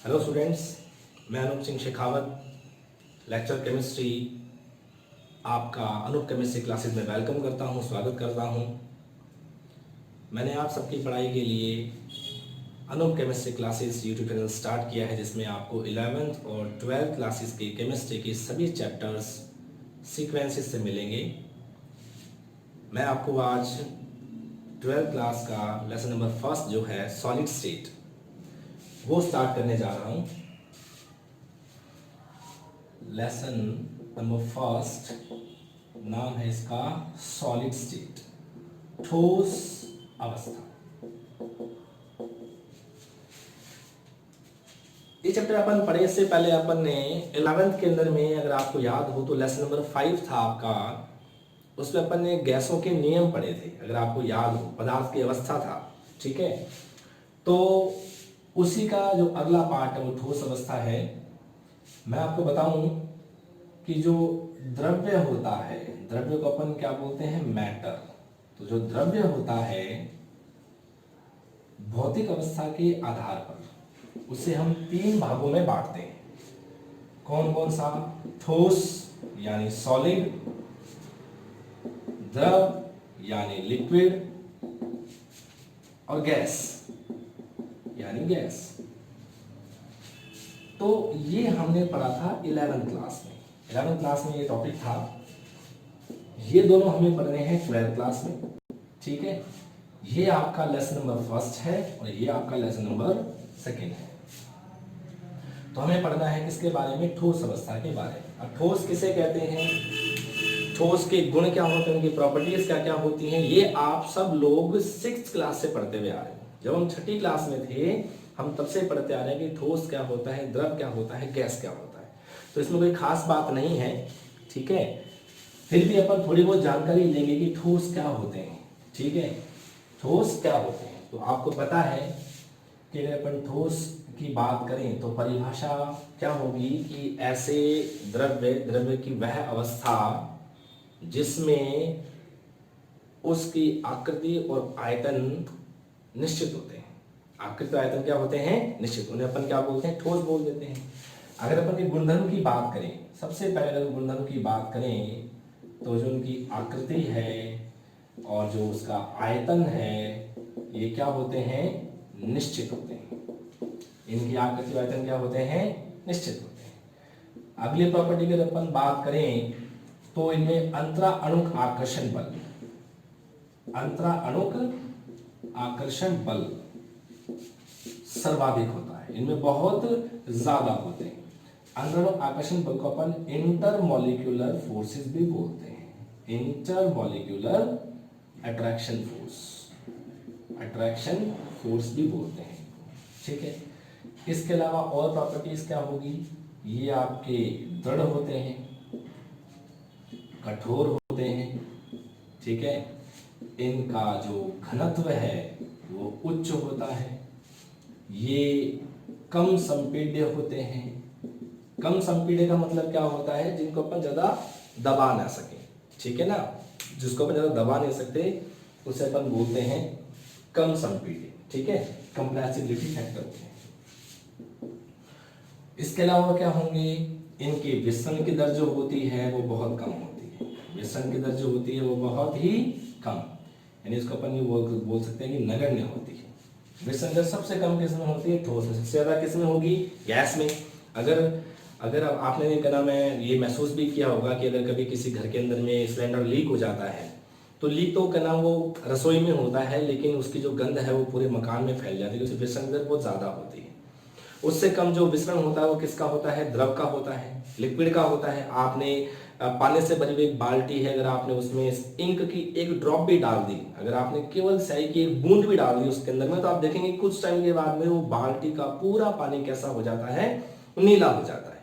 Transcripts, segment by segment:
Hello students, मैं Anoop Singh Shekhawat, lecture chemistry आपका Anoop chemistry classes में वेलकम करता हूं, स्वागत करता हूं। मैंने आप सबकी पढ़ाई के लिए Anoop chemistry classes YouTube channel start किया है, जिसमें आपको 11th और 12th क्लासेस के केमिस्ट्री के सभी चैप्टर्स सीक्वेंसेस से मिलेंगे। मैं आपको आज 12th क्लास का लेसन नंबर फर्स्ट जो है सॉलिड स्टेट वो स्टार्ट करने जा रहा हूँ। लेसन नंबर फर्स्ट नाम है इसका सॉलिड स्टेट, ठोस अवस्था। ये चैप्टर अपन पढ़े इससे पहले अपन ने 11th के अंदर में, अगर आपको याद हो तो लेसन नंबर 5 था आपका, उसमें अपन ने गैसों के नियम पढ़े थे, अगर आपको याद हो, पदार्थ की अवस्था था। ठीक है, तो उसी का जो अगला पार्ट है वो ठोस अवस्था है। मैं आपको बताऊं कि जो द्रव्य होता है, द्रव्य को अपन क्या बोलते हैं, मैटर। तो जो द्रव्य होता है भौतिक अवस्था के आधार पर उसे हम 3 भागों में बांटते हैं। कौन कौन सा? ठोस यानी सॉलिड, द्रव यानी लिक्विड, और गैस यानी गैस। तो ये हमने पढ़ा था 11th क्लास में। 11th क्लास में ये टॉपिक था। ये दोनों हमें पढ़ने हैं 12th क्लास में। ठीक है, ये आपका लेसन नंबर फर्स्ट है और ये आपका लेसन नंबर सेकंड है। तो हमें पढ़ना है किसके बारे में? ठोस अवस्था के बारे में। अब ठोस किसे कहते हैं, ठोस के गुण क्या होते हैं, उनकी प्रॉपर्टीज क्या क्या होती हैं, ये आप सब लोग 6th क्लास से पढ़ते हुए आ रहे हैं। जब हम 6ठी क्लास में थे हम तब से पढ़ते आ रहे हैं कि ठोस क्या होता है, द्रव क्या होता है, गैस क्या होता है। तो इसमें कोई खास बात नहीं है। ठीक है, फिर भी अपन थोड़ी बहुत जानकारी लेंगे कि ठोस क्या होते हैं। ठीक है, ठोस क्या होते हैं। तो आपको पता है कि अगर अपन ठोस की बात करें तो परिभाषा क्या होगी कि ऐसे द्रव्य की वह अवस्था जिसमें उसकी आकृति और आयतन निश्चित होते हैं। आकृति और आयतन क्या होते हैं? निश्चित। उन्हें अपन क्या बोलते हैं? ठोस बोल देते हैं। अगर अपन के गुणधर्म की बात करें, सबसे पहले अगर गुणधर्म की बात करें तो जो उनकी आकृति है और जो उसका आयतन है ये क्या होते हैं? निश्चित होते हैं। इनकी आकृति और आयतन क्या होते हैं? निश्चित होते हैं। अगली प्रॉपर्टी की अगर अपन बात करें तो इनमें अंतरा अणुक आकर्षण बल, अंतरा अणुक आकर्षण बल सर्वाधिक होता है, इनमें बहुत ज्यादा होते हैं। अंतराणुक आकर्षण बल को अपन इंटरमॉलिक्यूलर फोर्सेस भी बोलते हैं। इंटरमॉलिक्यूलर अट्रैक्शन फोर्स भी बोलते हैं। ठीक है, इसके अलावा और प्रॉपर्टीज क्या होगी? ये आपके दृढ़ होते हैं, कठोर होते हैं। ठीक है, इनका जो घनत्व है वो उच्च होता है, ये कम संपीड्य होते हैं। कम संपीड्य का मतलब क्या होता है? जिनको अपन ज्यादा दबा ना सके। ठीक है ना, जिसको अपन ज्यादा दबा नहीं सकते उसे अपन बोलते हैं कम संपीड्य। ठीक है, कंप्रेसिबिलिटी फैक्टर होते हैं। इसके अलावा क्या होंगे? इनकी विसरण की दर जो होती है वो बहुत कम होती है। विसरण की दर जो होती है वो बहुत ही कम, यानी इसको अपन ये बोल सकते हैं कि नगण्य होती है। विसरण दर सबसे कम किस में होती है? ठोस में। सबसे ज्यादा किस में होगी? गैस में। अगर आपने क्या नाम है ये महसूस भी किया होगा कि अगर कभी किसी घर के अंदर में सिलेंडर लीक हो जाता है तो लीक तो क्या नाम वो रसोई में होता है, लेकिन उसकी जो गंध है वो पूरे मकान में फैल जाती है, उसकी विसरण दर बहुत ज्यादा होती है। उससे कम जो विसरण होता है वो किसका होता है? द्रव का होता है, लिक्विड का होता है। आपने पानी से भरी हुई एक बाल्टी है, अगर आपने उसमें इंक की एक ड्रॉप भी डाल दी, अगर आपने केवल स्याही की एक बूंद भी डाल दी उसके अंदर में, तो आप देखेंगे कुछ टाइम के बाद में वो बाल्टी का पूरा पानी कैसा हो जाता है? नीला हो जाता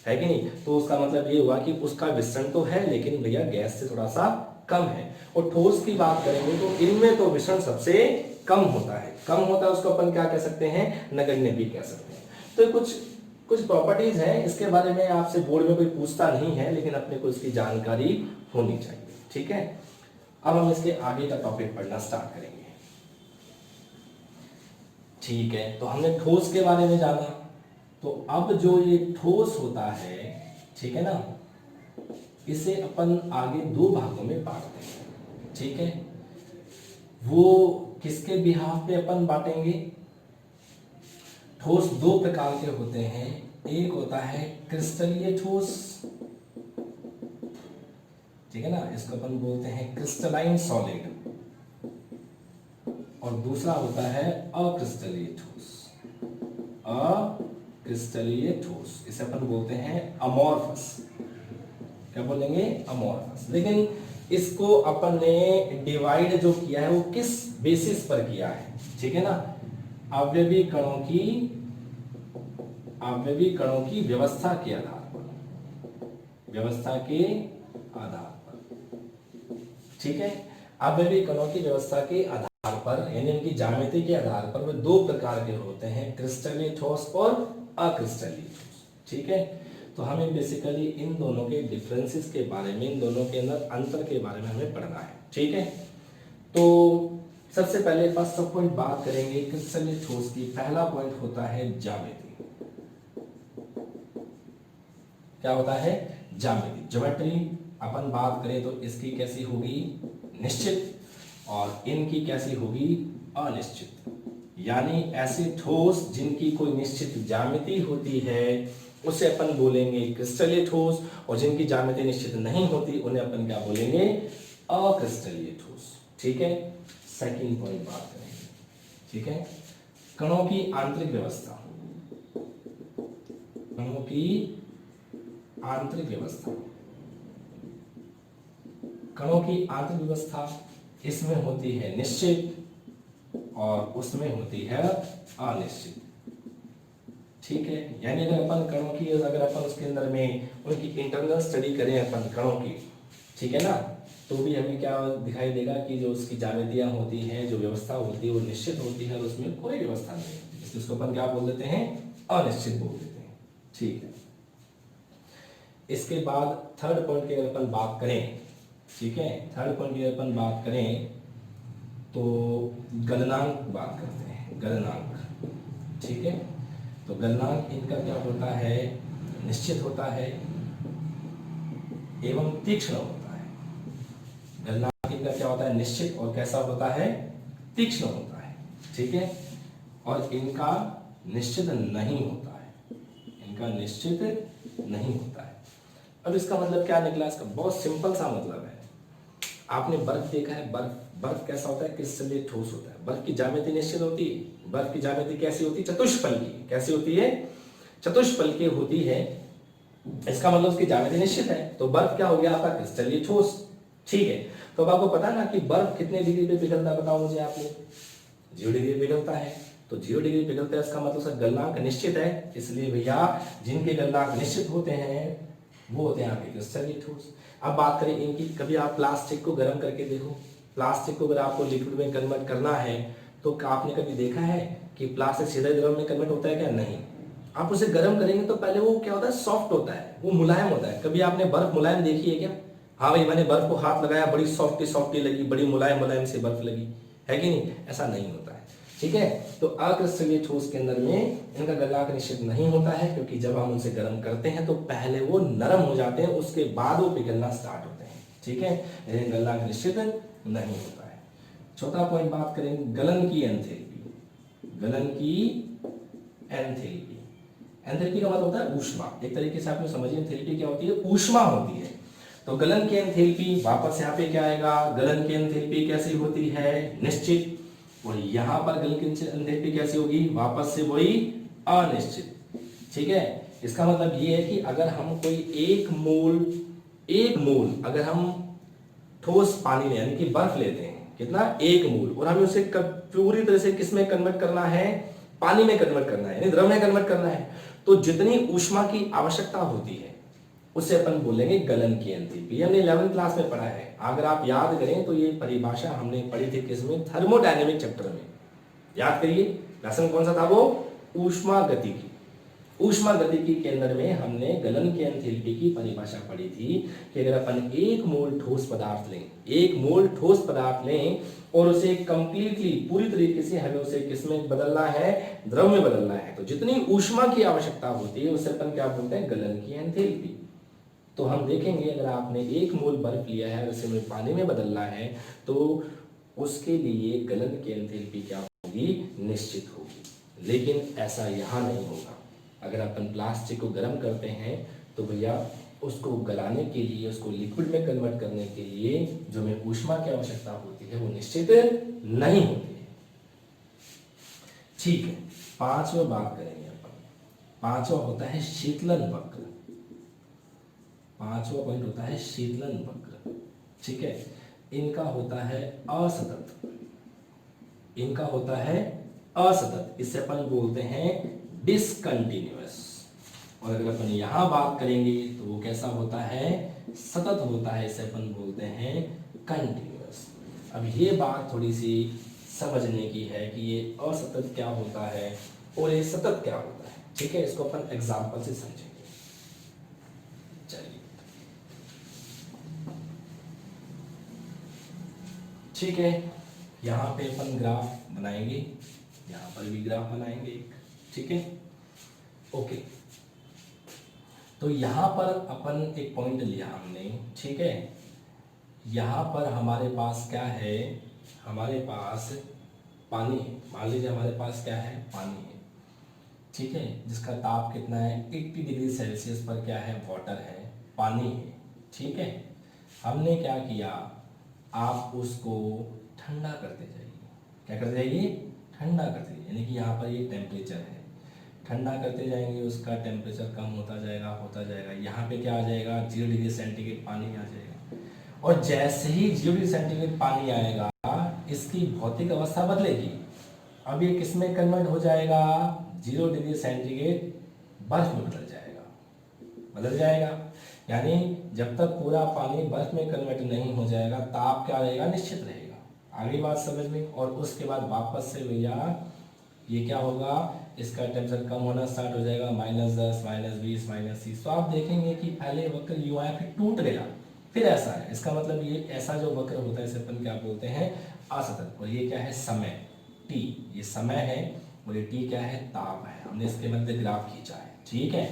है कि नहीं? तो उसका मतलब ये हुआ कि उसका विसरण तो है लेकिन भैया गैस से थोड़ा सा कम है। और ठोस की बात करेंगे तो इनमें तो विसरण सबसे कम होता है। कम होता है उसको अपन क्या कह सकते हैं? नगण्य भी कह सकते हैं। तो कुछ प्रॉपर्टीज हैं, इसके बारे में आपसे बोर्ड में कोई पूछता नहीं है, लेकिन अपने को इसकी जानकारी होनी चाहिए। ठीक है, अब हम इसके आगे का टॉपिक पढ़ना स्टार्ट करेंगे। ठीक है, तो हमने ठोस के बारे में जाना, तो अब जो ये ठोस होता है, ठीक है ना, इसे अपन आगे दो भागों में बांटते हैं, ठीक है। वो किसके बिहाफ पे अपन बांटेंगे? ठोस दो प्रकार के होते हैं, एक होता है क्रिस्टलीय ठोस, ठीक है ना, इसको अपन बोलते हैं क्रिस्टलाइन सॉलिड, और दूसरा होता है अक्रिस्टलीय ठोस। अक्रिस्टलीय ठोस इसे अपन बोलते हैं अमोर्फस। क्या बोलेंगे? अमोर्फस। लेकिन इसको अपन ने डिवाइड जो किया है वो किस बेसिस पर किया है, ठीक है ना, अवयवी कणों की व्यवस्था के आधार पर, व्यवस्था के आधार पर, ठीक है। अवयवी कणों की व्यवस्था के आधार पर, यानी उनकी ज्यामिति के आधार पर, वे दो प्रकार के होते हैं, क्रिस्टलीय ठोस और अक्रिस्टलीय ठोस, ठीक है। तो हमें बेसिकली इन दोनों के डिफरेंसेस के बारे में, इन दोनों के अंदर अंतर के बारे में हमें पढ़ना है, ठीक है। तो सबसे पहले फर्स्ट ऑफ पॉइंट बात करेंगे क्रिस्टलीय ठोस की। पहला पॉइंट होता है ज्यामिति। क्या होता है? ज्यामिति, ज्योमेट्री। अपन बात करें तो इसकी कैसी होगी? निश्चित, और इनकी कैसी होगी? अनिश्चित। यानी ऐसे ठोस जिनकी कोई निश्चित ज्यामिति होती है उसे अपन बोलेंगे क्रिस्टलीय ठोस, और जिनकी ज्यामिति निश्चित नहीं होती उन्हें अपन क्या बोलेंगे? अक्रिस्टलीय ठोस, ठीक है। सेकंड पॉइंट बात करेंगे, ठीक है, कणों की आंतरिक व्यवस्था। कणों की आंतरिक व्यवस्था, कणों की आंतरिक व्यवस्था इसमें होती है निश्चित और उसमें होती है अनिश्चित, ठीक है। यानी अगर अपन कणों की, अगर अपन उसके अंदर में उनकी इंटरनल स्टडी करें अपन कणों की, ठीक है ना, तो भी हमें क्या दिखाई देगा कि जो उसकी ज्यामितियां होती हैं, जो व्यवस्था होती है वो निश्चित होती है और उसमें कोई व्यवस्था नहीं होती, इसलिए उसको अपन क्या बोल देते हैं? अनिश्चित बोल देते हैं, ठीक है। इसके बाद थर्ड पॉइंट की अगर अपन बात करें, ठीक है, थर्ड पॉइंट की अगर अपन बात करें तो गलनांक बात करते हैं, गलनांक, ठीक है। तो गलनांक इनका क्या होता है? निश्चित होता है एवं तीक्ष्ण होता है। गलनांक इनका क्या होता है? निश्चित और कैसा होता है? तीक्ष्ण होता है, ठीक है। और इनका निश्चित नहीं होता है, इनका निश्चित नहीं होता है। अब इसका मतलब क्या निकला? इसका बहुत सिंपल सा मतलब है, आपने बर्फ देखा है, बर्फ कैसा होता है? क्रिस्टलीय ठोस होता है। बर्फ की ज्यामिति निश्चित होती है। बर्फ की ज्यामिति कैसी होती है? चतुष्फलकी। कैसी होती है? चतुष्फलकी होती है। इसका मतलब उसकी ज्यामिति निश्चित है, तो बर्फ क्या हो गया आपका? क्रिस्टलीय ठोस, ठीक है। तो अब आपको पता है ना कि बर्फ कितने डिग्री पे पिघलता है? बताओ मुझे आपने। 0 डिग्री पिघलता है, तो 0 डिग्री पिघलता है, इसका मतलब उसका गलनांक निश्चित है। इसलिए भैया जिनके गलनांक निश्चित होते हैं वो होते हैं आपके क्रिस्टलीय ठोस। अब बात करें इनकी, कभी आप प्लास्टिक को गर्म करके देखो। प्लास्टिक को अगर आपको लिक्विड में कन्वर्ट करना है तो आपने कभी देखा है कि प्लास्टिक सीधे द्रव में कन्वर्ट होता है क्या? नहीं। आप उसे गर्म करेंगे तो पहले वो क्या होता है? सॉफ्ट होता है, वो मुलायम होता है। कभी आपने बर्फ मुलायम देखी है क्या? हाँ भाई, मैंने बर्फ को हाथ लगाया, बड़ी सॉफ्टी लगी, बड़ी मुलायम से बर्फ लगी, है कि नहीं? ऐसा नहीं होता है, ठीक है। तो अक्रिस्टलीय ठोस के अंदर में इनका गलनांक निश्चित नहीं होता है, क्योंकि जब हम उनसे गर्म करते हैं तो पहले वो नरम हो जाते हैं, उसके बाद वो पिघलना स्टार्ट होते हैं, ठीक है। लेकिन गलनांक निश्चित नहीं होता है। चौथा पॉइंट बात करेंगे गलन की एंथैल्पी। गलन की एंथैल्पी, एंथैल्पी का मतलब होता है ऊष्मा। एक तरीके से आपने समझिए एंथैल्पी क्या होती है? ऊष्मा होती है। तो गलन की एंथैल्पी, वापस यहाँ पे क्या आएगा? गलन की एंथैल्पी कैसी होती है? निश्चित। और यहां पर गलन की एंथैल्पी कैसी होगी? वापस से वही अनिश्चित, ठीक है। इसका मतलब ये है कि अगर हम कोई एक मोल अगर हम ठोस पानी में यानी कि बर्फ लेते हैं, कितना? 1 मोल, और हमें उसे पूरी तरह से किस में कन्वर्ट करना है? पानी में कन्वर्ट करना है, यानी द्रव में कन्वर्ट करना है। तो जितनी ऊष्मा की आवश्यकता होती है उसे अपन बोलेंगे गलन की एंथैल्पी। हमने 11वीं क्लास में पढ़ा है, अगर आप याद करें तो ये परिभाषा हमने पढ़ी थी किसमें? थर्मोडायनेमिक चैप्टर में। याद करिए, लेसन कौन सा था वो? ऊष्मा गतिकी। ऊष्मागतिकी के अंदर में हमने गलन की एंथैल्पी की परिभाषा पढ़ी थी कि अगर अपन एक मोल ठोस पदार्थ लें, एक मोल ठोस पदार्थ लें और उसे कंप्लीटली पूरी तरीके से हमें उसे किसमें बदलना है, द्रव में बदलना है, तो जितनी ऊष्मा की आवश्यकता होती है उसे अपन क्या बोलते हैं, गलन की एंथैल्पी। तो हम देखेंगे अगर आपने एक मोल बर्फ लिया है और उसे हमें पानी में बदलना है तो उसके लिए गलन की एंथैल्पी क्या होगी, निश्चित होगी। लेकिन ऐसा यहाँ नहीं होगा। अगर अपन प्लास्टिक को गर्म करते हैं तो भैया उसको गलाने के लिए, उसको लिक्विड में कन्वर्ट करने के लिए जो हमें ऊष्मा की आवश्यकता होती है वो निश्चित नहीं होती है। ठीक है, पांचवा बात करेंगे अपन। पांचवा होता है शीतलन वक्र। पांचवा पॉइंट होता है शीतलन वक्र। ठीक है, इनका होता है असतत, इनका होता है असतत, इसे अपन बोलते हैं डिसकंटिन्यूअस। और अगर अपन यहां बात करेंगे तो वो कैसा होता है, सतत होता है, इसे अपन बोलते हैं कंटिन्यूअस। अब ये बात थोड़ी सी समझने की है कि ये असतत क्या होता है और ये सतत क्या होता है। ठीक है, इसको अपन एग्जाम्पल से समझेंगे। चलिए, ठीक है, यहाँ पे अपन ग्राफ बनाएंगे, यहाँ पर भी ग्राफ बनाएंगे। ठीक है, ओके। तो यहाँ पर अपन एक पॉइंट लिया हमने। ठीक है, यहाँ पर हमारे पास क्या है, हमारे पास पानी है। मान लीजिए हमारे पास क्या है, पानी है। ठीक है, जिसका ताप कितना है, 80 डिग्री सेल्सियस पर क्या है, वाटर है, पानी है। ठीक है, हमने क्या किया, आप उसको ठंडा करते जाइए। क्या करते जाइए, ठंडा करते जाइए, यानी कि यहाँ पर ये टेम्परेचर है, ठंडा करते जाएंगे, उसका टेम्परेचर कम होता जाएगा, होता जाएगा। यहाँ पे क्या आ जाएगा, 0 डिग्री सेंटीग्रेड पानी आ जाएगा। और जैसे ही 0 डिग्री सेंटीग्रेड पानी आएगा इसकी भौतिक अवस्था बदलेगी। अब ये किस में कन्वर्ट हो जाएगा, 0 डिग्री सेंटीग्रेड बर्फ में बदल जाएगा, बदल जाएगा। यानी जब तक पूरा पानी बर्फ में कन्वर्ट नहीं हो जाएगा ताप क्या रहेगा, निश्चित रहेगा। आगे बात समझ में। और उसके बाद वापस से भैया ये क्या होगा, इसका टेम्परेचर कम होना स्टार्ट हो जाएगा, -10, -20, -30। तो आप देखेंगे कि पहले वक्र यू आया, फिर टूट गया, फिर ऐसा है। इसका मतलब ये ऐसा जो वक्र होता है इसे अपन क्या बोलते हैं, असतत। और ये क्या है, समय t, ये समय है, और ये t क्या है, ताप है। हमने इसके मध्य ग्राफ खींचा है। ठीक है,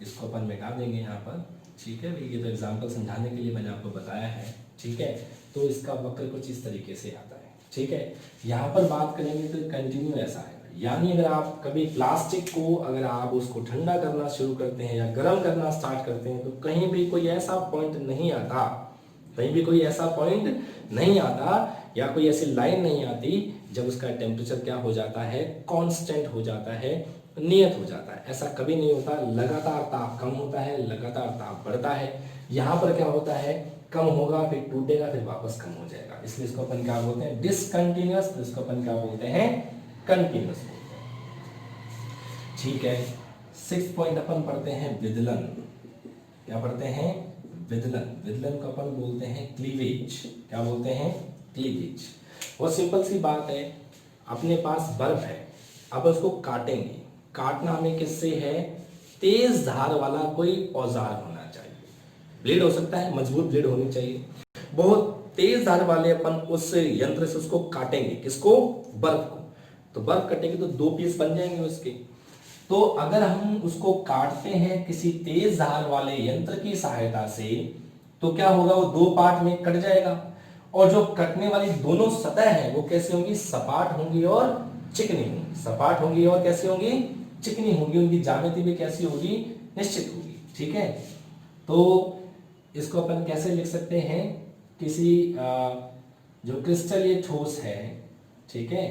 इसको अपन मिटा देंगे यहाँ पर। ठीक है, ये तो एग्जाम्पल समझाने के लिए मैंने आपको बताया है। ठीक है, तो इसका वक्र कुछ इस तरीके से आता है। ठीक है, यहाँ पर बात करेंगे तो कंटिन्यू ऐसा है। यानी अगर आप कभी प्लास्टिक को अगर आप उसको ठंडा करना शुरू करते हैं या गर्म करना स्टार्ट करते हैं तो कहीं भी कोई ऐसा पॉइंट नहीं आता, कहीं भी कोई ऐसा पॉइंट नहीं आता या कोई ऐसी लाइन नहीं आती जब उसका टेम्परेचर क्या हो जाता है, कांस्टेंट हो जाता है, नियत हो जाता है। ऐसा कभी नहीं होता। लगातार ताप कम होता है, लगातार ताप बढ़ता है। यहाँ पर क्या होता है, कम होगा, फिर टूटेगा, फिर वापस कम हो जाएगा। इसलिए इसको अपन क्या बोलते हैं, डिसकंटिन्यूअस। इसको अपन क्या बोलते हैं, कंटिन्यूअस बोलते हैं। ठीक है, 6 पॉइंट अपन पढ़ते हैं विदलन। क्या पढ़ते हैं, विदलन। विदलन को अपन बोलते हैं क्लीवेज। क्या बोलते हैं, क्लीवेज। बहुत सिंपल सी बात है, अपने पास बर्फ है, अब उसको काटेंगे। काटना हमें किससे है, तेज धार वाला कोई औजार होना चाहिए। ब्लेड हो सकता है, मजबूत ब्लेड होनी चाहिए। बहुत तेज धार वाले अपन उस यंत्र से उसको काटेंगे। किसको, बर्फ को। तो बर्फ कटेगी तो 2 पीस बन जाएंगे उसके। तो अगर हम उसको काटते हैं किसी तेज धार वाले यंत्र की सहायता से तो क्या होगा, वो 2 पार्ट में कट जाएगा। और जो कटने वाली दोनों सतह है वो कैसे होंगी, सपाट होंगी और चिकनी होंगी। सपाट होंगी और कैसी होंगी, चिकनी होंगी। उनकी ज्यामिति भी कैसी होगी, निश्चित होगी। ठीक है, तो इसको अपन कैसे लिख सकते हैं, किसी जो क्रिस्टलीय ठोस है, ठीक है,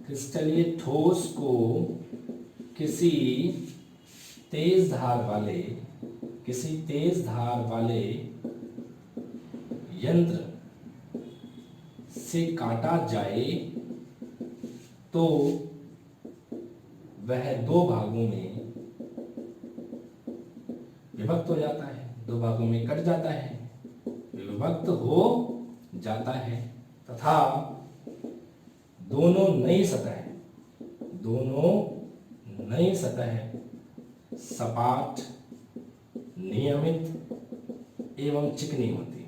क्रिस्टलीय ठोस को किसी तेज धार वाले यंत्र से काटा जाए तो वह 2 भागों में विभक्त हो जाता है, 2 भागों में कट जाता है, विभक्त हो जाता है तथा दोनों नई सतह सपाट, नियमित एवं चिकनी होती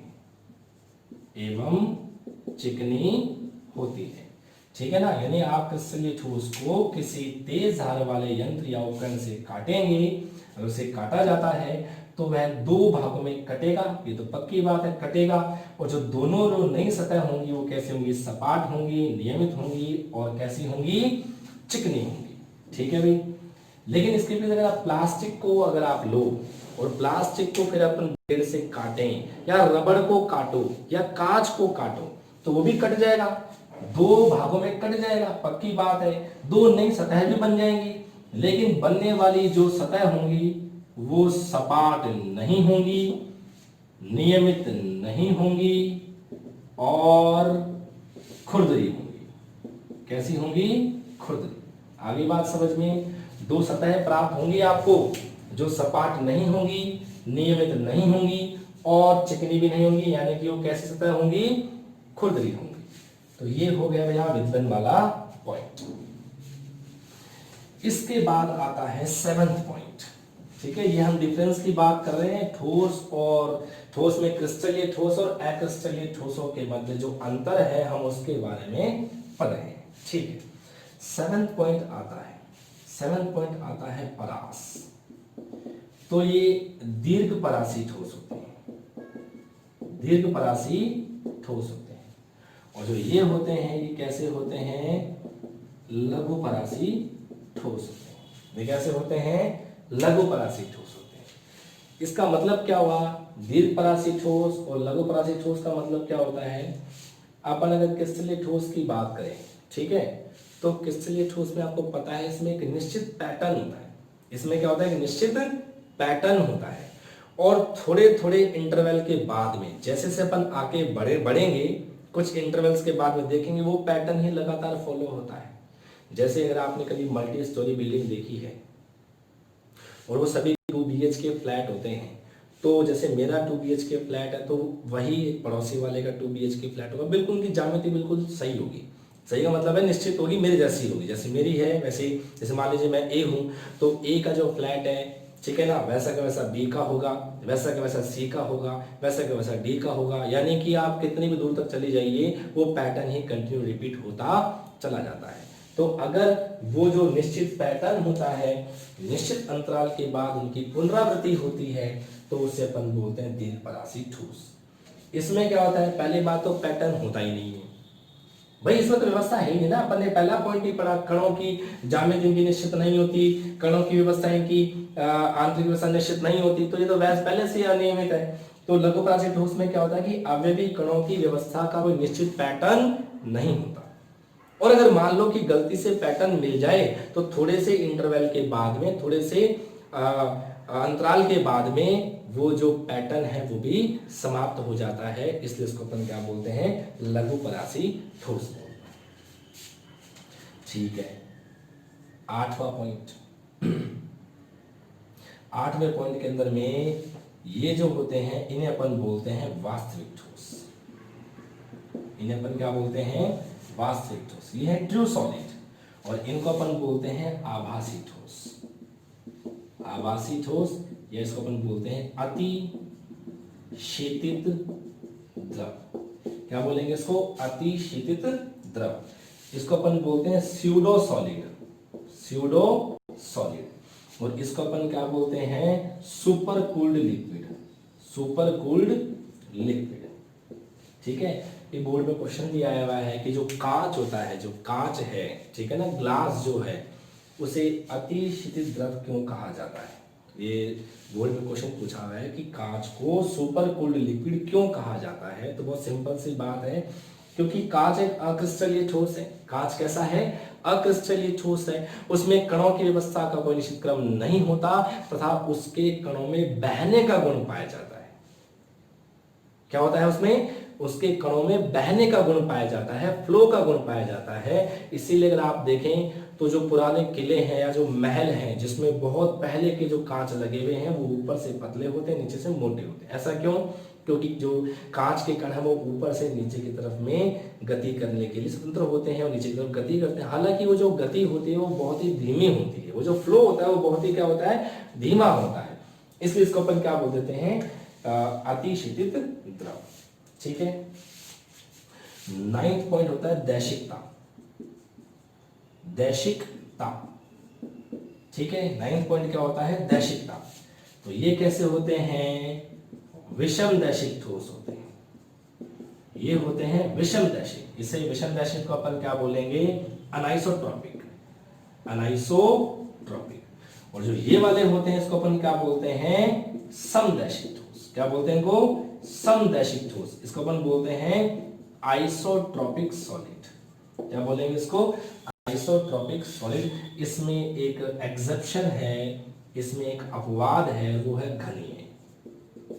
है। ठीक है ना। यानी आप क्रिस्टलीय ठोस को किसी तेज धार वाले यंत्र या उपकरण से काटेंगे, अगर उसे काटा जाता है तो वह दो भागों में कटेगा, ये तो पक्की बात है, कटेगा। और जो दोनों जो नई सतह होंगी वो कैसे होंगी? सपाट होंगी, नियमित होंगी और कैसी होंगी? चिकनी होंगी। ठीक है भाई। लेकिन इसके पीछे अगर आप प्लास्टिक को अगर आप लो और प्लास्टिक को फिर अपन ब्लेड से काटें, या रबड़ को काटो या कांच को काटो, तो वो भी कट जाएगा, दो भागों में कट जाएगा, पक्की बात है। दो नई सतह भी बन जाएंगी, लेकिन बनने वाली जो सतह होंगी वो सपाट नहीं होंगी, नियमित नहीं होंगी और खुरदरी होंगी। कैसी होंगी? खुरदरी। आगे बात समझ में। दो सतह प्राप्त होंगी आपको जो सपाट नहीं होंगी, नियमित नहीं होंगी और चिकनी भी नहीं होंगी, यानी कि वो कैसी सतह होंगी? खुरदरी होंगी। तो ये हो गया भैया विद्वन वाला पॉइंट। इसके बाद आता है 7th पॉइंट। ठीक है, ये हम डिफरेंस की बात कर रहे हैं, ठोस और ठोस में क्रिस्टलीय ठोस और अक्रिस्टलीय ठोसों के मध्य जो अंतर है हम उसके बारे में पढ़ रहे हैं। ठीक है, 7th पॉइंट आता है, 7th पॉइंट आता है परास। तो ये दीर्घ परासी ठोस होते हैं, दीर्घ परासी ठोस होते हैं। और जो ये होते हैं ये कैसे होते हैं? लघु परासी ठोस होते हैं। ये कैसे होते हैं? लघु परासी ठोस होते हैं। इसका मतलब क्या हुआ? दीर्घ परासी ठोस और लघु परासी ठोस का मतलब क्या होता है? अपन अगर क्रिस्टलीय ठोस की बात करें, ठीक है, तो क्रिस्टलीय ठोस में आपको पता है इसमें एक निश्चित पैटर्न होता है। इसमें क्या होता है? एक निश्चित पैटर्न होता है और थोड़े थोड़े इंटरवल के बाद में जैसे जैसे अपन आगे बढ़ेंगे, कुछ इंटरवल्स के बाद में देखेंगे वो पैटर्न ही लगातार फॉलो होता है। जैसे अगर आपने कभी मल्टी स्टोरी बिल्डिंग देखी है और वो सभी 2 BHK फ्लैट होते हैं, तो जैसे मेरा 2 BHK फ्लैट है तो वही पड़ोसी वाले का 2 BHK फ्लैट होगा, बिल्कुल उनकी ज्यामिति बिल्कुल सही होगी। सही का मतलब है निश्चित होगी, मेरी जैसी होगी, जैसे मेरी है वैसे। जैसे मान लीजिए मैं ए हूँ तो ए का जो फ्लैट है, ठीक है ना, वैसा का वैसा बी का होगा, वैसा का वैसा सी का होगा, वैसा का वैसा डी का होगा। यानी कि आप कितनी भी दूर तक चली जाइए वो पैटर्न ही कंटिन्यू रिपीट होता चला जाता है। तो अगर वो जो निश्चित पैटर्न होता है, निश्चित अंतराल के बाद उनकी पुनरावृत्ति होती है, तो उसे अपन बोलते हैं दीर्घ परासी ठोस। इसमें क्या होता है? पहली बात तो पैटर्न होता ही नहीं है भाई, इसमें तो व्यवस्था है ही नहीं ना। अपन ने पहला पॉइंट ही पढ़ा, कणों की ज्यामिति इनकी निश्चित नहीं होती, कणों की व्यवस्था इनकी आंतरिक व्यवस्था निश्चित नहीं होती, तो ये तो वैसे पहले से अनियमित है। तो लघु परासी ठोस में क्या होता है कि अवयवी कणों की व्यवस्था का कोई निश्चित पैटर्न नहीं होता। और अगर मान लो कि गलती से पैटर्न मिल जाए तो थोड़े से इंटरवल के बाद में, थोड़े से अंतराल के बाद में वो जो पैटर्न है वो भी समाप्त हो जाता है। इसलिए इसको अपन क्या बोलते हैं? लघु परासी ठोस बोलते हैं। ठीक है, 8वां पॉइंट। 8वें पॉइंट के अंदर में ये जो होते हैं इन्हें अपन बोलते हैं वास्तविक ठोस। इन्हें अपन क्या बोलते हैं? वास्तविक ठोस। ये है ट्रू सॉलिड और इनको अपन बोलते हैं आभासी ठोस। आभासी ठोस या इसको अपन बोलते हैं अति शीतित द्रव। क्या बोलेंगे इसको? अति शीतित द्रव। इसको अपन बोलते हैं स्यूडो सॉलिड, स्यूडो सॉलिड। और इसको अपन क्या बोलते हैं? Super cooled liquid, super cooled liquid. ठीक है, ये बोर्ड में क्वेश्चन भी आया हुआ है कि जो कांच होता है, जो कांच है, ठीक है ना, ग्लास जो है, उसे अति शीतित द्रव क्यों कहा जाता है? ये बोर्ड में क्वेश्चन पूछा हुआ है कि कांच को सुपर कूल्ड लिक्विड क्यों कहा जाता है। तो बहुत सिंपल सी बात है, क्योंकि कांच एक अक्रिस्टलीय ठोस है। कांच कैसा है? अक्रिस्टलीय ठोस है। उसमें कणों की व्यवस्था का कोई निश्चित क्रम नहीं होता तथा उसके कणों में बहने का गुण पाया जाता है। क्या होता है उसमें? उसके कणों में बहने का गुण पाया जाता है, फ्लो का गुण पाया जाता है। इसीलिए अगर आप देखें तो जो पुराने किले हैं या जो महल हैं जिसमें बहुत पहले के जो कांच लगे हुए हैं वो ऊपर से पतले होते हैं, नीचे से मोटे होते हैं। ऐसा क्यों? क्योंकि जो कांच के कण है वो ऊपर से नीचे की तरफ में गति करने के लिए स्वतंत्र होते हैं और नीचे की तरफ गति करते हैं। हालांकि वो जो गति होती है वो बहुत ही धीमी होती है, वो जो फ्लो होता है वो बहुत ही क्या होता है, धीमा होता है। इसलिए इसको अपन क्या बोल देते हैं, अतिशीतित द्रव। ठीक है। 9th पॉइंट होता है दैशिकता। दैशिकता, ठीक है। 9th पॉइंट क्या होता है, दैशिकता। तो ये कैसे होते हैं, विषम दैशिक ठोस होते हैं, ये होते हैं विषम दैशिक। इसे विषम दैशिक को अपन क्या बोलेंगे, अनाइसोट्रॉपिक, अनाइसोट्रॉपिक। और जो ये वाले होते हैं इसको अपन क्या बोलते हैं, समदैशिक ठोस। क्या बोलते हैं इनको, समदैशिक ठोस। इसको अपन बोलते हैं आइसोट्रॉपिक सॉलिड। क्या बोलेंगे इसको, आइसोट्रॉपिक सॉलिड। इसमें एक एक्सेप्शन है, इसमें एक अपवाद है, वो है घनीय।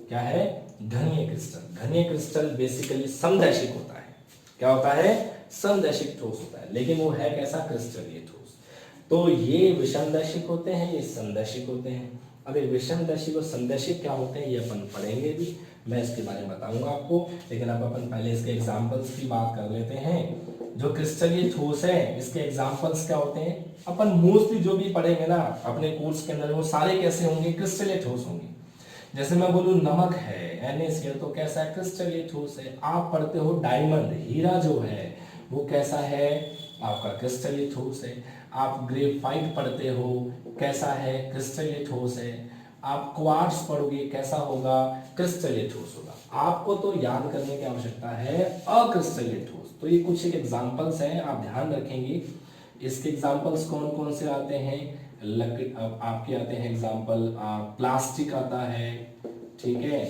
क्या है, घनीय क्रिस्टल। घनीय क्रिस्टल बेसिकली समदैशिक होता है। क्या होता है, समदैशिक ठोस होता है, लेकिन वो है कैसा, क्रिस्टलीय ठोस। तो ये विषमदैशिक होते हैं, ये समदैशिक होते हैं। अब ये विषमदैशिक और समदैशिक क्या होते हैं ये अपन पढ़ेंगे भी, मैं इसके बारे में बताऊंगा आपको। लेकिन अब अपन पहले इसके एग्जांपल्स की बात कर लेते हैं। जो क्रिस्टलीय ठोस है इसके एग्जांपल्स क्या होते हैं, अपन मोस्टली जो भी पढ़ेंगे ना अपने कोर्स के अंदर वो सारे कैसे होंगे, क्रिस्टलीय ठोस होंगे। जैसे मैं बोलूं नमक है NaCl, तो कैसा है, क्रिस्टलीय ठोस है। आप पढ़ते हो डायमंड, हीरा जो है वो कैसा है, आपका क्रिस्टलीय ठोस है। आप ग्रेफाइट पढ़ते हो, कैसा है, क्रिस्टलीय ठोस है। आप क्वार्ट्ज पढ़ोगे, कैसा होगा, क्रिस्टलीय ठोस होगा। आपको तो याद करने की आवश्यकता है अक्रिस्टलीय ठोस। तो ये कुछ एक एग्जांपल्स हैं, आप ध्यान रखेंगे। इसके एग्जांपल्स कौन कौन से आते हैं, लकड़ी आपके आते हैं एग्जांपल, प्लास्टिक आता है, ठीक है,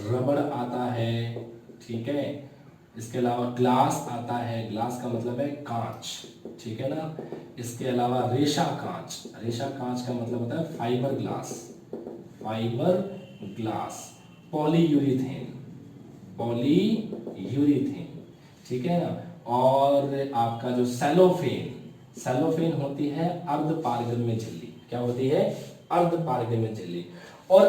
रबड़ आता है, ठीक है, इसके अलावा ग्लास आता है, ग्लास का मतलब है कांच, ठीक है ना। इसके अलावा रेशा कांच, रेशा कांच का मतलब होता है fibre glass, fibre glass. Polyurethane, polyurethane, ठीक है ना। और आपका जो सेलोफेन, सेलोफेन होती है अर्धपारगम्य झिल्ली। क्या होती है, अर्धपारगम्य झिल्ली। और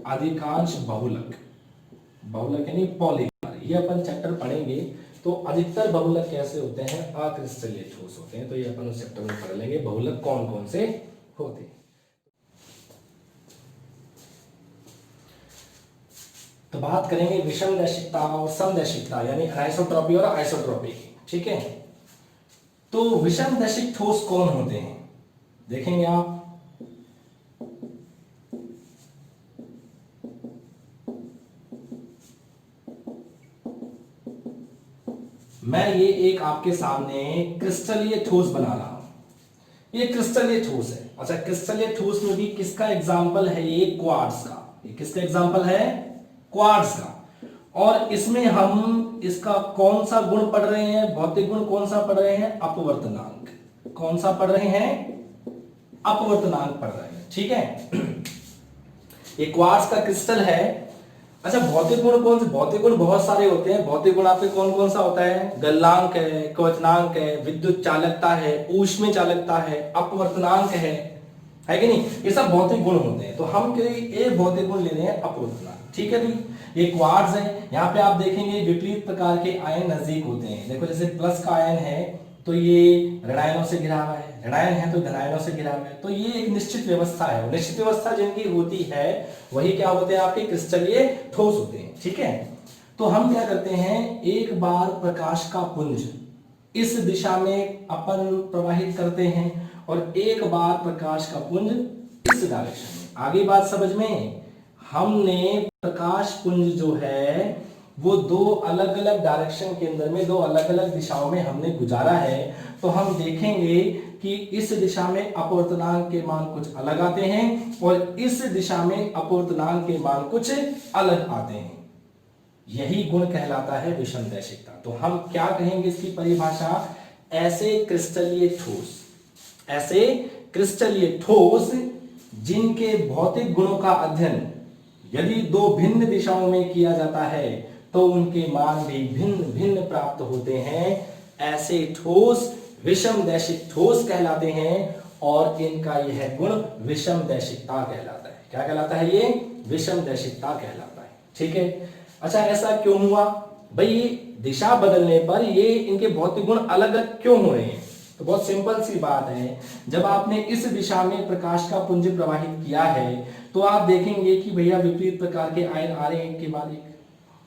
अधिकांश बहुलक, बहुलक यानी पॉलीमर, ये अपन चैप्टर पढ़ेंगे। तो अधिकतर बहुलक कैसे होते हैं, अक्रिस्टलीय ठोस होते हैं। तो ये अपन उस चैप्टर में पढ़ लेंगे बहुलक कौन कौन से होते हैं। तो बात करेंगे विषमदैशिकता और समदैशिकता यानी अनाइसोट्रॉपी और आइसोट्रॉपी की, ठीक है। तो विषमदैशिक ठोस कौन होते हैं, देखेंगे आप। मैं ये एक आपके सामने क्रिस्टलीय ठोस बना रहा हूं, ये क्रिस्टलीय ठोस है। अच्छा, क्रिस्टलीय ठोस में भी किसका एग्जाम्पल है, ये क्वार्ट्ज का। ये किसका एग्जाम्पल है, क्वार्ट्ज का। और इसमें हम इसका कौन सा गुण पढ़ रहे हैं, भौतिक गुण कौन सा पढ़ रहे हैं, अपवर्तनांक। कौन सा पढ़ रहे हैं, अपवर्तनांक पढ़ रहे हैं, ठीक है। ये क्वार्ट्ज का क्रिस्टल है। अच्छा, भौतिक गुण कौन से, भौतिक गुण बहुत सारे होते हैं। भौतिक गुण आपके कौन कौन सा होता है, गलनांक है, कवचनांक है, विद्युत चालकता है, ऊष्मीय चालकता है, अपवर्तनांक है कि नहीं। ये सब भौतिक गुण होते हैं। तो हम एक भौतिक गुण ले रहे हैं, अपवर्तनांक, ठीक है भाई। ये क्वार्ट्ज है। यहाँ पे आप देखेंगे विपरीत प्रकार के आयन नजदीक होते हैं। देखो जैसे प्लस का आयन है तो ये ऋणायनों से घिरा हुआ है, ऋणायन है तो धनायनों से घिरा हुआ है। तो ये एक निश्चित व्यवस्था है। निश्चित व्यवस्था जिनकी होती है वही क्या होते हैं, आपके क्रिस्टलीय ठोस होते हैं, ठीक है। तो हम क्या करते हैं, एक बार प्रकाश का पुंज इस दिशा में अपन प्रवाहित करते हैं और एक बार प्रकाश का पुंज इस डायरेक्शन में। आगे बात समझ में, हमने प्रकाश पुंज जो है वो दो अलग अलग डायरेक्शन के अंदर में, दो अलग अलग दिशाओं में हमने गुजारा है। तो हम देखेंगे कि इस दिशा में अपवर्तनांक के मान कुछ अलग आते हैं और इस दिशा में अपवर्तनांक के मान कुछ अलग आते हैं। यही गुण कहलाता है विषमदैशिकता। तो हम क्या कहेंगे इसकी परिभाषा, ऐसे क्रिस्टलीय ठोस, ऐसे क्रिस्टलीय ठोस जिनके भौतिक गुणों का अध्ययन यदि दो भिन्न दिशाओं में किया जाता है तो उनके मान भी भिन्न भिन्न प्राप्त होते हैं। ऐसे ठोस विषमदैशिक ठोस कहलाते हैं और इनका यह गुण विषमदैशिकता कहलाता है। क्या कहलाता है ये? विषमदैशिकता कहलाता है। ठीक है, अच्छा ऐसा क्यों हुआ भाई? दिशा बदलने पर ये इनके भौतिक गुण अलग अलग क्यों हो रहे हैं? तो बहुत सिंपल सी बात है, जब आपने इस दिशा में प्रकाश का पुंज प्रवाहित किया है तो आप देखेंगे कि भैया विपरीत प्रकार के आयन आ रहे हैं एक के बाद एक।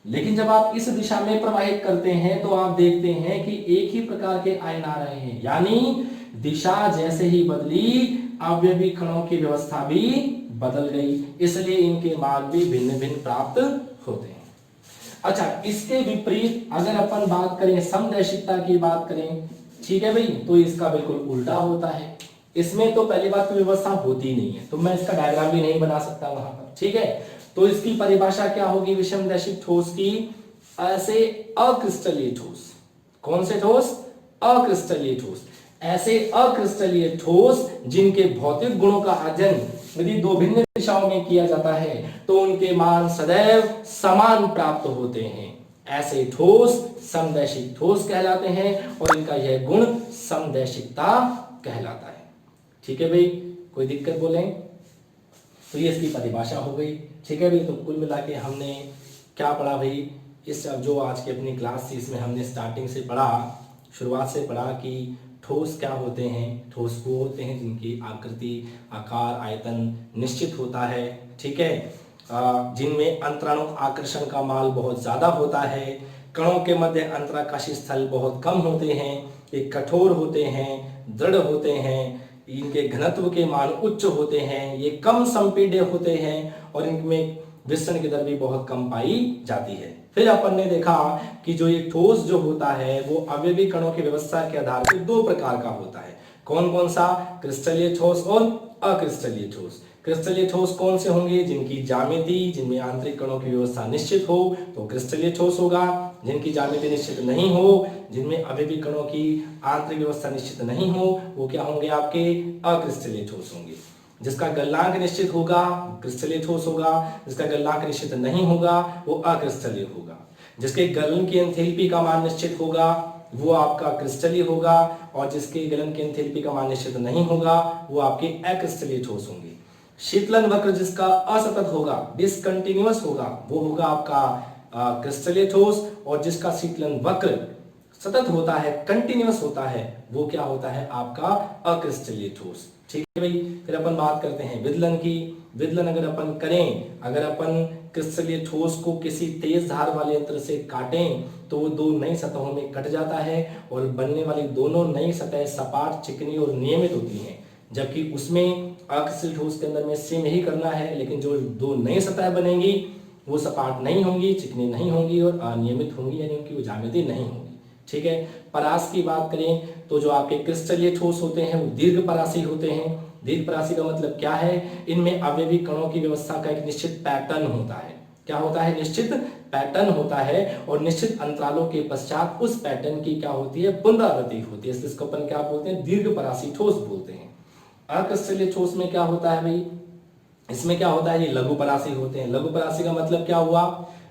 लेकिन जब आप इस दिशा में प्रवाहित करते हैं तो आप देखते हैं कि एक ही प्रकार के आयन आ रहे हैं, यानी दिशा जैसे ही बदली अवयवी कणों की व्यवस्था भी बदल गई, इसलिए इनके मान भी भिन्न भिन्न प्राप्त होते हैं। अच्छा, इसके विपरीत अगर अपन बात करें समदैशिकता की बात करें, ठीक है भाई, तो इसका बिल्कुल उल्टा होता है। इसमें तो पहली बात तो व्यवस्था होती नहीं है, तो मैं इसका डायग्राम भी नहीं बना सकता वहां पर। ठीक है, तो इसकी परिभाषा क्या होगी विषमदैशिक ठोस की? ऐसे अक्रिस्टलीय ठोस। कौन से ठोस? अक्रिस्टलीय ठोस। ऐसे अक्रिस्टलीय ठोस जिनके भौतिक गुणों का अध्ययन यदि दो भिन्न दिशाओं में किया जाता है तो उनके मान सदैव समान प्राप्त होते हैं, ऐसे ठोस समदैशिक ठोस कहलाते हैं और इनका यह गुण समदैशिकता कहलाता है। ठीक है भाई, कोई दिक्कत बोले? तो ये इसकी परिभाषा हो गई। ठीक है भाई, तो कुल मिला के हमने क्या पढ़ा भाई? इस जो आज की अपनी क्लास थी इसमें हमने स्टार्टिंग से पढ़ा, शुरुआत से पढ़ा कि ठोस क्या होते हैं। ठोस वो होते हैं जिनकी आकृति, आकार, आयतन निश्चित होता है। ठीक है, जिनमें अंतराणु आकर्षण का माल बहुत ज्यादा होता है, कणों के मध्य अंतराकाशी स्थल बहुत कम होते हैं, ये कठोर होते हैं, दृढ़ होते हैं, इनके घनत्व के मान उच्च होते हैं, ये कम संपीड्य होते हैं और इनमें विसरण की दर भी बहुत कम पाई जाती है। फिर अपन ने देखा कि जो ये ठोस जो होता है वो अवयवी कणों की व्यवस्था के आधार पर दो प्रकार का होता है। कौन कौन सा? क्रिस्टलीय ठोस और अक्रिस्टलीय ठोस। क्रिस्टलीय ठोस कौन से होंगे? जिनकी ज्यामिति, जिनमें आंतरिक कणों की व्यवस्था निश्चित हो तो क्रिस्टलीय ठोस होगा। जिनकी ज्यामिति निश्चित नहीं हो, जिनमें अवयवी कणों की आंतरिक व्यवस्था निश्चित नहीं हो, वो क्या होंगे? आपके अक्रिस्टलीय ठोस होंगे। जिसका गलनांक निश्चित होगा क्रिस्टलीय ठोस होगा, जिसका गलनांक निश्चित नहीं होगा वो अक्रिस्टलीय होगा। जिसके गलन की एंथैल्पी का मान निश्चित होगा वो आपका क्रिस्टलीय होगा और जिसके गलन की एंथैल्पी का मान निश्चित नहीं होगा वो आपके अक्रिस्टलीय ठोस होंगे। शीतलन वक्र जिसका असतत होगा, डिसकंटिन्यूअस होगा, वो होगा आपका क्रिस्टलीय ठोस और जिसका शीतलन वक्र सतत होता है, कंटिन्यूअस होता है, वो क्या होता है? आपका अक्रिस्टलीय ठोस। ठीक है भाई, फिर अपन बात करते हैं विदलन की। विदलन अगर अपन करें, अगर अपन क्रिस्टलीय ठोस को किसी तेज धार वाले यंत्र से काटें तो वो दो नई सतहों में कट जाता है और बनने वाली दोनों नई सतह सपाट, चिकनी और नियमित होती हैं, जबकि उसमें अक्रिस्टलीय ठोस के अंदर में सेम ही करना है, लेकिन जो दो नई सतह बनेंगी वो सपाट नहीं होंगी, चिकनी नहीं होंगी और अनियमित होंगी, यानी उनकी ज्यामिति नहीं होगी। ठीक है, परास की बात करें तो जो आपके क्रिस्टलीय ठोस होते हैं वो दीर्घ परासी होते हैं। दीर्घ परासी का मतलब क्या है? इनमें अवयवी कणों की व्यवस्था का एक निश्चित पैटर्न होता है। क्या होता है? निश्चित पैटर्न होता है और निश्चित अंतरालों के पश्चात उस पैटर्न की क्या होती है? पुनरावृत्ति होती है। इसको अपन क्या बोलते हैं? दीर्घ परासी ठोस बोलते हैं। अक्रिस्टलीय ठोस में क्या होता है भाई? इसमें क्या होता है? ये लघु परासी होते हैं। लघु परासी का मतलब क्या हुआ?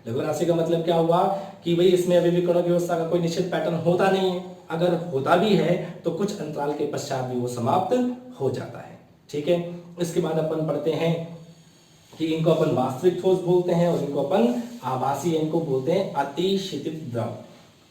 लघु राशि का मतलब क्या हुआ कि भाई इसमें अवयवी कणों की व्यवस्था का कोई निश्चित पैटर्न होता नहीं है, अगर होता भी है तो कुछ अंतराल के पश्चात भी वो समाप्त हो जाता है। ठीक है, इसके बाद अपन पढ़ते हैं कि इनको अपन वास्तविक ठोस बोलते हैं और इनको अपन आभासी, इनको बोलते हैं अतिशितित द्रव।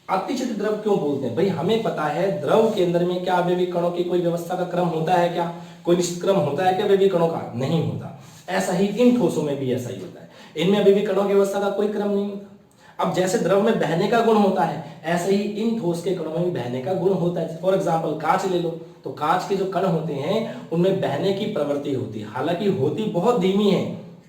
अतिशितित द्रव क्यों बोलते हैं भाई? हमें पता है द्रव के अंदर में क्या अवयवी कणों की कोई व्यवस्था का क्रम होता है क्या? कोई निश्चित क्रम होता है क्या अवयवी कणों का? नहीं होता। ऐसा ही इन ठोसों में भी ऐसा ही होता है, इनमें अवयवी कणों की व्यवस्था का कोई क्रम नहीं होता। अब जैसे द्रव में बहने का गुण होता है ऐसे ही इन ठोस के कणों में भी बहने का गुण होता है। फॉर एग्जांपल कांच ले लो, तो कांच के जो कण होते हैं उनमें बहने की प्रवृत्ति होती है, हालांकि होती बहुत धीमी है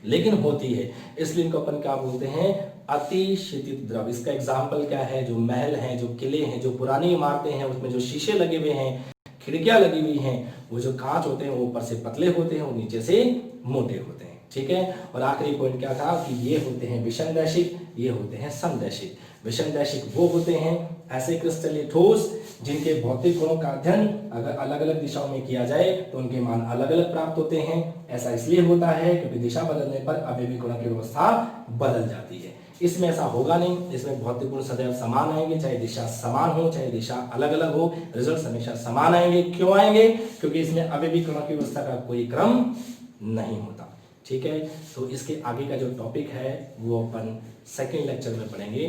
लेकिन होती है, इसलिए इनको अपन क्या बोलते हैं? अतिशितित द्रव। इसका एग्जाम्पल क्या है? जो महल हैं, जो किले हैं, जो पुरानी इमारतें हैं, उसमें जो शीशे लगे हुए हैं, खिड़कियां लगी हुई हैं, वो जो कांच होते हैं वो ऊपर से पतले होते हैं और नीचे से मोटे होते हैं। ठीक है, और आखिरी पॉइंट क्या था कि ये होते हैं विषमदैशिक, ये होते हैं समदैशिक। विषमदैशिक वो होते हैं ऐसे क्रिस्टलीय ठोस जिनके भौतिक गुणों का अध्ययन अगर अलग अलग दिशाओं में किया जाए तो उनके मान अलग अलग प्राप्त होते हैं। ऐसा इसलिए होता है क्योंकि दिशा बदलने पर अवयवी गुणों की व्यवस्था बदल जाती है। इसमें ऐसा होगा नहीं, इसमें भौतिक गुण सदैव समान आएंगे, चाहे दिशा समान हो चाहे दिशा अलग अलग हो, रिजल्ट हमेशा समान आएंगे। क्यों आएंगे? क्योंकि इसमें अवयवी गुणों की व्यवस्था का कोई क्रम नहीं होता। ठीक है, तो इसके आगे का जो टॉपिक है वो अपन सेकेंड लेक्चर में पढ़ेंगे।